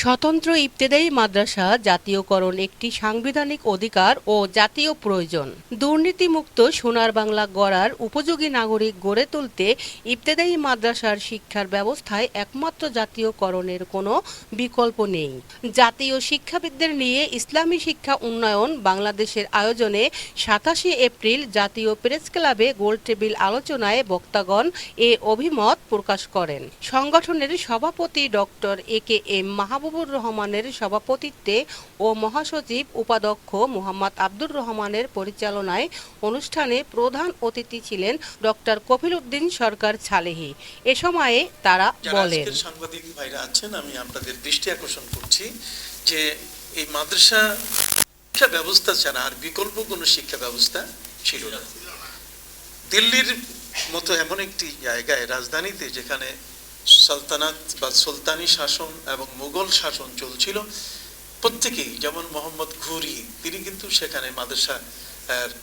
স্বতন্ত্র ইবতেদায়ী মাদ্রাসা জাতীয়করণ একটি সাংবিধানিক অধিকার ও জাতীয় প্রয়োজন। দুর্নীতিমুক্ত সোনার বাংলা গড়ার উপযোগী নাগরিক গড়ে তুলতে ইবতেদায়ী মাদ্রাসার শিক্ষার ব্যবস্থায় একমাত্র জাতীয়করণের কোনো বিকল্প নেই। জাতীয় শিক্ষাবিদদের নিয়ে ইসলামী শিক্ষা উন্নয়ন বাংলাদেশের আয়োজনে ২৭ এপ্রিল জাতীয় প্রেস ক্লাবে গোলটেবিল আলোচনায় বক্তাগণ এ অভিমত প্রকাশ করেন। সংগঠনের সভাপতি ডক্টর এ.কে.এম. মাহবুবুর রহমানের সভাপতিত্বে ও মহাসচিব উপাধ্যক্ষ মুহাম্মদ আব্দুর রহমানের পরিচালনায় অনুষ্ঠানে প্রধান অতিথি ছিলেন ডক্টর কফিল উদ্দিন সরকার ছালেহী। এ সময়ে তারা বলেন, সাংবাদিক ভাইরা আছেন, আমি আপনাদের দৃষ্টি আকর্ষণ করছি যে এই মাদ্রাসা শিক্ষা ব্যবস্থা ছাড়া আর বিকল্প কোনো শিক্ষা ব্যবস্থা ছিল না। দিল্লির মতো এমন একটি জায়গায়, রাজধানীতে, যেখানে সালতানাত বা সুলতানি শাসন এবং মুঘল শাসন চলছিল, প্রত্যেকেই, যেমন মোহাম্মদ ঘুরি, তিনি কিন্তু সেখানে মাদ্রাসা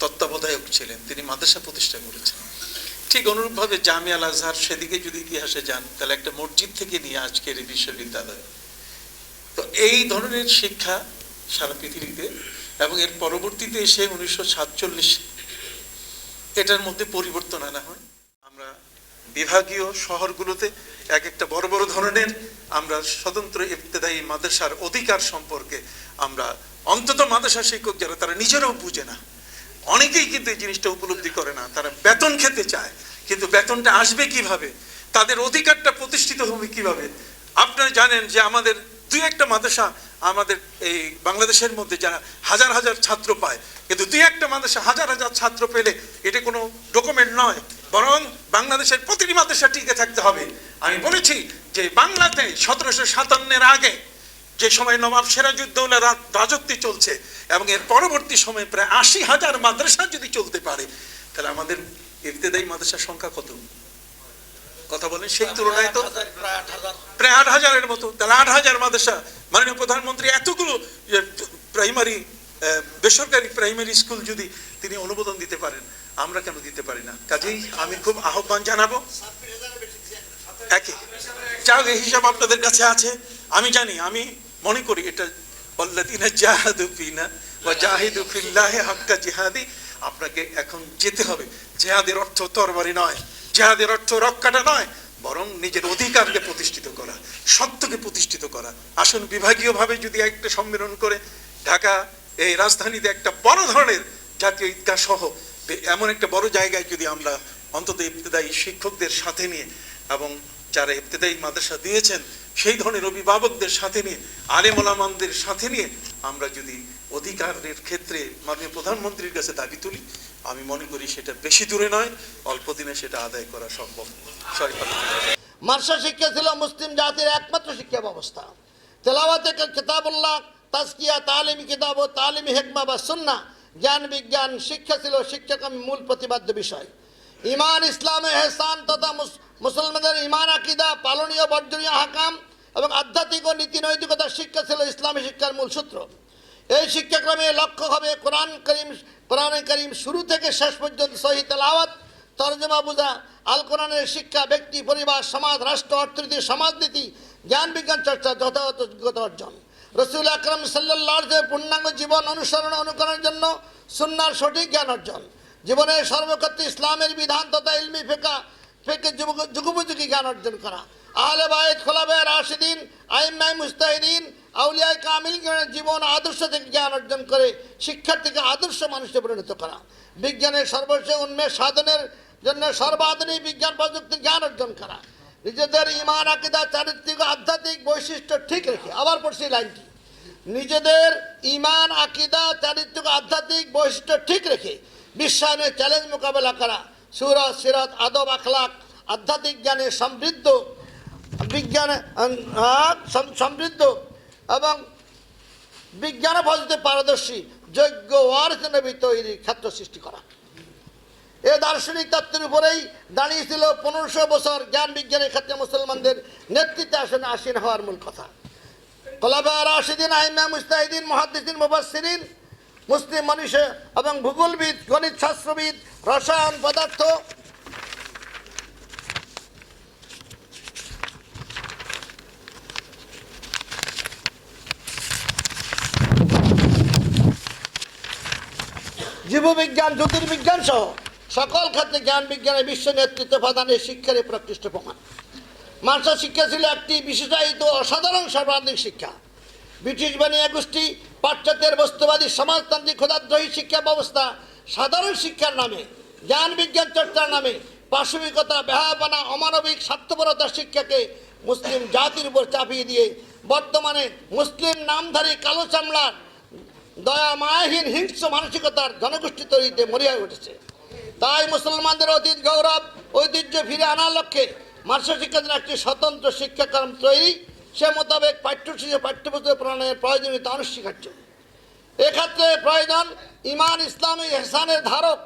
তত্ত্বাবধায়ক ছিলেন, তিনি মাদ্রাসা প্রতিষ্ঠা করেছেন। ঠিক অনুরূপভাবে জামিয়া আল আজহার, সেদিকে যদি ইতিহাসে যান তাহলে একটা মসজিদ থেকে নিয়ে আজকের এই বিশ্ববিদ্যালয়। তো এই ধরনের শিক্ষা সারা পৃথিবীতে, এবং এর পরবর্তীতে এসে 1947 এটার মধ্যে পরিবর্তন আনা হয়। আমরা বিভাগীয় শহরগুলোতে এক একটা বড় বড় ধরনের আমরা স্বতন্ত্র ইবতেদায়ী মাদ্রাসার অধিকার সম্পর্কে আমরা অন্তত মাদ্রাসা শিক্ষক যারা, তারা নিজেরাও বুঝে না, অনেকেই কিন্তু এই জিনিসটা উপলব্ধি করে না। তারা বেতন খেতে চায়, কিন্তু বেতনটা আসবে কিভাবে, তাদের অধিকারটা প্রতিষ্ঠিত হবে কিভাবে। আপনারা জানেন যে আমাদের দুই একটা মাদ্রাসা আমাদের এই বাংলাদেশের মধ্যে যারা হাজার হাজার ছাত্র পায়, কিন্তু দুই একটা মাদ্রাসা হাজার হাজার ছাত্র পেলে এটা কোনো ডকুমেন্ট নয়, বরং বাংলাদেশের প্রতিটি মাদ্রাসা টিকে থাকতে হবে। আমি বলেছি যে বাংলাতে 1757-এর আগে, যে সময় নবাব সিরাজউদ্দৌলার রাজত্ব চলছে, এবং এর পরবর্তী সময়ে প্রায় ৮০,০০০ মাদ্রাসা যদি চলতে পারে, তাহলে আমাদের ইবতেদায়ী মাদ্রাসার সংখ্যা কত? কথা বলেন, সেই তুলনায় তো প্রায় ৮,০০০-এর মতো। তাহলে ৮,০০০ মাদ্রাসা, মাননীয় প্রধানমন্ত্রী এতগুলো প্রাইমারি, বেসরকারি প্রাইমারি স্কুল যদি তিনি অনুমোদন দিতে পারেন, আমরা কেন দিতে পারি না? কাজেই আমি খুব আহ্বান জানাবো, যাও এই হিসাব আপনাদের কাছে আছে, আমি জানি, আমি মনে করি এটা ওয়াল্লাযীনা জাহাদু ফীনা ওয়া জাহিদু ফিল্লাহি হাক্কা জিহাদি। আপনাকে এখন যেতে হবে। জিহাদের অর্থ তরবারি নয়, জিহাদের অর্থ রক্ষাটা নয়, বরং নিজের অধিকারকে প্রতিষ্ঠিত করা, সত্যকে প্রতিষ্ঠিত করা। আসুন বিভাগীয়ভাবে যদি একটা সম্মেলন করে ঢাকা এই রাজধানীতে একটা বড় ধরনের জাতীয় ঈদগাহ সহ এমন একটা বড় জায়গায় যদি আমরা অন্তত ইবতেদায়ী শিক্ষকদের সাথে নিয়ে, এবং যারা ইবতেদায়ী মাদ্রাসা দিয়েছেন সেই ধরনের অভিভাবকদের সাথে নিয়ে, আলেম ওলামাদের সাথে নিয়ে আমরা যদি অধিকারের ক্ষেত্রে মাননীয় প্রধানমন্ত্রীর কাছে দাবি তুলি, আমি মনে করি সেটা বেশি দূরে নয়, অল্প দিনে সেটা আদায় করা সম্ভব। মাদ্রাসা শিক্ষা ছিল মুসলিম জাতির একমাত্র শিক্ষা ব্যবস্থা। তেলাওয়াতে কিতাবুল্লাহ, তাজকিয়া, তালিমি কিতাব ও তালিমি হিকমা বা সুন্নাহ, জ্ঞান বিজ্ঞান শিক্ষা ছিল শিক্ষাক্রমের মূল প্রতিপাদ্য বিষয়। ইমান, ইসলাম, এহসান তথা মুসলমানদের ইমান, আকিদা, পালনীয় বর্জনীয় আহকাম এবং আধ্যাত্মিক ও নীতি নৈতিকতার শিক্ষা ছিল ইসলামী শিক্ষার মূল সূত্র। এই শিক্ষাক্রমে লক্ষ্য হবে কোরআন করিম শুরু থেকে শেষ পর্যন্ত সহিহ তেলাওয়াত, তরজমা বোঝা, আল কোরআনের শিক্ষা, ব্যক্তি, পরিবার, সমাজ, রাষ্ট্র, অর্থনীতি, সমাজনীতি, জ্ঞান বিজ্ঞান চর্চা, যথাযথ যোগ্যতা অর্জন। রাসূল আকরাম সাল্লাল্লাহু আলাইহি ওয়াসাল্লাম পূর্ণাঙ্গ জীবন অনুকরণের জন্য সুন্নাহর সঠিক জ্ঞান অর্জন, জীবনের সর্বক্ষেত্রে ইসলামের বিধান তথা ইলমি ফিকহ যুগোপযোগী জ্ঞান অর্জন করা। আহলে বাইত, খোলাফায়ে রাশিদিন, আইম্মায়ে মুজতাহিদিন, আউলিয়ায়ে কামিলগণের জীবন আদর্শ থেকে জ্ঞান অর্জন করে শিক্ষার্থীকে আদর্শ মানুষে পরিণত করা। বিজ্ঞানের সর্বশেষ উন্মেষ সাধনের জন্য সর্বাধুনিক বিজ্ঞান প্রযুক্তির জ্ঞান অর্জন করা। নিজেদের ইমান, আকিদা, চারিত্রিক আধ্যাত্মিক বৈশিষ্ট্য ঠিক রেখে, আবার পড়ছি লাইনটি, নিজেদের ইমান, আকিদা, চারিত্রিক আধ্যাত্মিক বৈশিষ্ট্য ঠিক রেখে বিশ্বায়নের চ্যালেঞ্জ মোকাবেলা করা। সুরত, সিরত, আদব, আখলাক, আধ্যাত্মিক জ্ঞানে সমৃদ্ধ এবং বিজ্ঞানে ফজিলতে পারদর্শী যোগ্য ওয়ারিস নবী তৈরির ক্ষেত্র সৃষ্টি করা। এই দার্শনিক তত্ত্বের উপরেই দাঁড়িয়েছিল 1500 বছর জ্ঞান বিজ্ঞানের ক্ষেত্রে মুসলমানদের নেতৃত্বে আসীন হওয়ার মূল কথা। খোলাফায়ে রাশিদিন, আইম্মায়ে মুজতাহিদিন, মুহাদ্দিসিন, মুফাসসিরিন, মুসলিম মানুষ এবং ভূগোলবিদ, গণিত শাস্ত্রবিদ, রসায়ন পদার্থ জীববিজ্ঞান, জ্যোতির্বিজ্ঞান সহ সকল ক্ষেত্রে জ্ঞান বিজ্ঞানের বিশ্ব নেতৃত্ব প্রদানের শিক্ষার প্রকৃষ্ট প্রমাণ। মাদ্রাসা শিক্ষা ছিল একটি বিশেষায়িত অসাধারণ সর্বাধিক শিক্ষা। ব্রিটিশ বানিয়া গোষ্ঠী পাশ্চাত্যের বস্তুবাদী সমাজতান্ত্রিক খোদাদ্রোহী শিক্ষা ব্যবস্থা সাধারণ শিক্ষার নামে, জ্ঞান বিজ্ঞান চর্চার নামে পাশবিকতা, বেহায়াপনা, অমানবিক স্বার্থপরতার শিক্ষাকে মুসলিম জাতির উপর চাপিয়ে দিয়ে বর্তমানে মুসলিম নামধারী কালো চামড়ার দয়া মায়াহীন হিংস্র মানসিকতার জনগোষ্ঠী তৈরিতে মরিয়া উঠেছে। তাই মুসলমানদের অতীত গৌরব ঐতিহ্য ফিরে আনার লক্ষ্যে মাদ্রাসা শিক্ষার একটি স্বতন্ত্র শিক্ষাক্রম তৈরি, সে মোতাবেক পাঠ্যসূচি পাঠ্যপুস্তক প্রণয়নের প্রয়োজনীয়তা অনস্বীকার্য। এক্ষেত্রে প্রয়োজন ইমান ইসলামী এহসানের ধারক,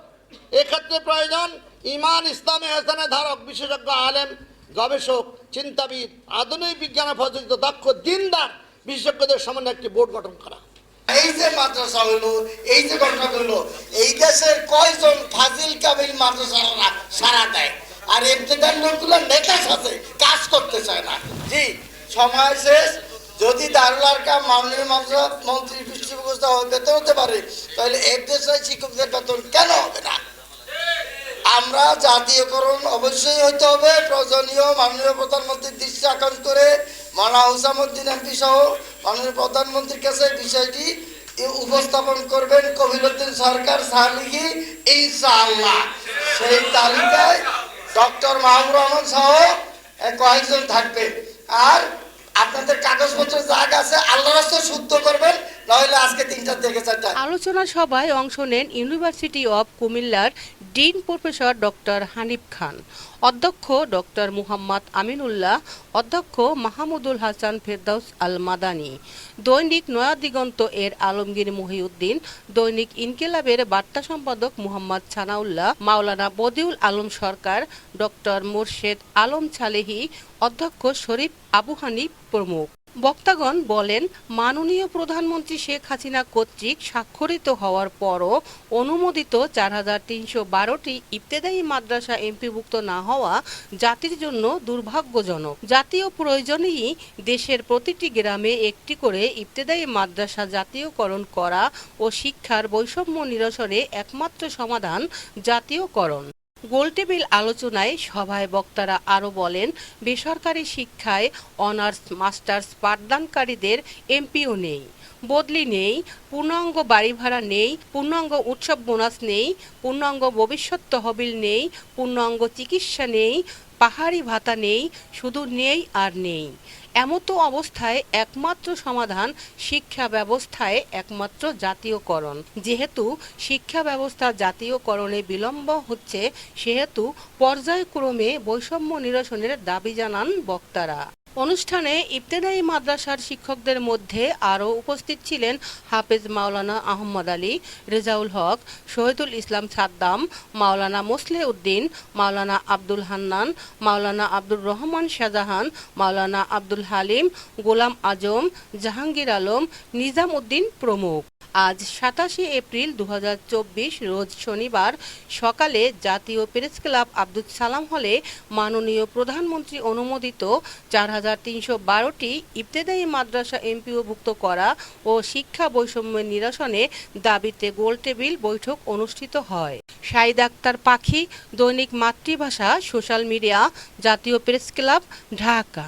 এক্ষেত্রে প্রয়োজন ইমান ইসলামী এহসানের ধারক বিশেষজ্ঞ আলেম, গবেষক, চিন্তাবিদ, আধুনিক বিজ্ঞানে প্রযোজিত দক্ষ দিনদার বিশেষজ্ঞদের সমন্বয়ে একটি বোর্ড গঠন করা। এই যে মাদ্রাসা হইলো, এই যে ঘটনা হইলো, এই দেশের কয়জন ফাজিল কাবিল মাদ্রাসারা সারা দেয়, আর ইবতেদার লোকগুলো নেতার সাথে কাজ করতে চায় না। জি, সময় শেষ। যদি দারুল আরকাম মাননীয় মাদ্রাসা মন্ত্রী পৃষ্ঠপোষকতা বেতন হতে পারে, তাহলে এই দেশের শিক্ষকদের বেতন কেন হবে না? আমরা জাতীয়করণ অবশ্যই হইতে হবে, প্রয়োজনীয় মাননীয় প্রধানমন্ত্রীর দৃষ্টি আকর্ষণ করে মাওলানা হুসামউদ্দিন এমপি সহ মাননীয় প্রধানমন্ত্রীর কাছে বিষয়টি উপস্থাপন করবেন কবিরউদ্দিন সরকার সালিহি ইনশাআল্লাহ। সেই তালিকায় ডক্টর মাহবুব রহমান সহ কয়েকজন থাকবে। আর আপনাদের কাগজপত্র যা আছে আল্লাহর রাস্তায় শুদ্ধ করবেন, নইলে আজকে 3টা থেকে 4টা। আলোচনা সভায় অংশ নেন ইউনিভার্সিটি অব কুমিল্লার ডিন প্রফেসর ডক্টর হানিফ খান, অধ্যক্ষ ডক্টর মুহাম্মদ আমিনুল্লাহ, অধ্যক্ষ মাহমুদুল হাসান ফেরদাউস আল মাদানী, দৈনিক নয়া দিগন্ত এর আলমগীর মহিউদ্দিন, দৈনিক ইনকিলাবের বার্তা সম্পাদক মুহাম্মদ ছানাউল্লাহ, মাওলানা বদিউল আলম সরকার, ডক্টর মোর্শেদ আলম ছালেহি, অধ্যক্ষ শরীফ আবু হানিফ প্রমুখ। বক্তাগণ বলেন, মাননীয় প্রধানমন্ত্রী শেখ হাসিনা কর্তৃক স্বাক্ষরিত হওয়ার পরও অনুমোদিত 4312টি ইবতেদায়ী মাদ্রাসা এমপিভুক্ত না হওয়া জাতির জন্য দুর্ভাগ্যজনক। জাতীয় প্রয়োজনেই দেশের প্রতিটি গ্রামে একটি করে ইবতেদায়ী মাদ্রাসা জাতীয়করণ করা ও শিক্ষার বৈষম্য নিরসনে একমাত্র সমাধান জাতীয়করণ। গোলটেবিল আলোচনায় সভায় বক্তারা আরও বলেন, বেসরকারি শিক্ষায় অনার্স মাস্টার্স পাঠদানকারীদের এমপিও নেই, বদলি নেই, পূর্ণাঙ্গ বাড়ি ভাড়া নেই, পূর্ণাঙ্গ উৎসব বোনাস নেই, পূর্ণাঙ্গ ভবিষ্যৎ তহবিল নেই, পূর্ণাঙ্গ চিকিৎসা নেই, পাহাড়ি ভাতা নেই, শুধু নেই আর নেই। এমতো অবস্থায় একমাত্র সমাধান শিক্ষা ব্যবস্থায় একমাত্র জাতীয়করণ। যেহেতু শিক্ষা ব্যবস্থা জাতীয়করণে বিলম্ব হচ্ছে, সেহেতু পর্যায়ক্রমে বৈষম্য নিরসনের দাবি জানান বক্তারা। অনুষ্ঠানে ইবতেদায়ী মাদ্রাসার শিক্ষকদের মধ্যে আরও উপস্থিত ছিলেন হাফেজ মাওলানা আহমদ আলী, রেজাউল হক, শহীদুল ইসলাম সাদ্দাম, মাওলানা মোসলেহ উদ্দিন, মাওলানা আব্দুল হান্নান, মাওলানা আব্দুর রহমান শাহজাহান, মাওলানা আব্দুল হালিম, গোলাম আজম, জাহাঙ্গীর আলম, নিজাম উদ্দিন প্রমুখ। আজ 27 এপ্রিল 2024 রোজ শনিবার সকালে জাতীয় প্রেস ক্লাব আব্দুল সালাম হলে মাননীয় প্রধানমন্ত্রী অনুমোদিত 4312টি ইবতেদায়ী মাদ্রাসা এমপিওভুক্ত করা ও শিক্ষা বৈষম্য নিরসনে দাবিতে গোলটেবিল বৈঠক অনুষ্ঠিত হয়। শাহিদ আক্তার পাখি, দৈনিক মাতৃভাষা, সোশ্যাল মিডিয়া, জাতীয় প্রেস ক্লাব, ঢাকা।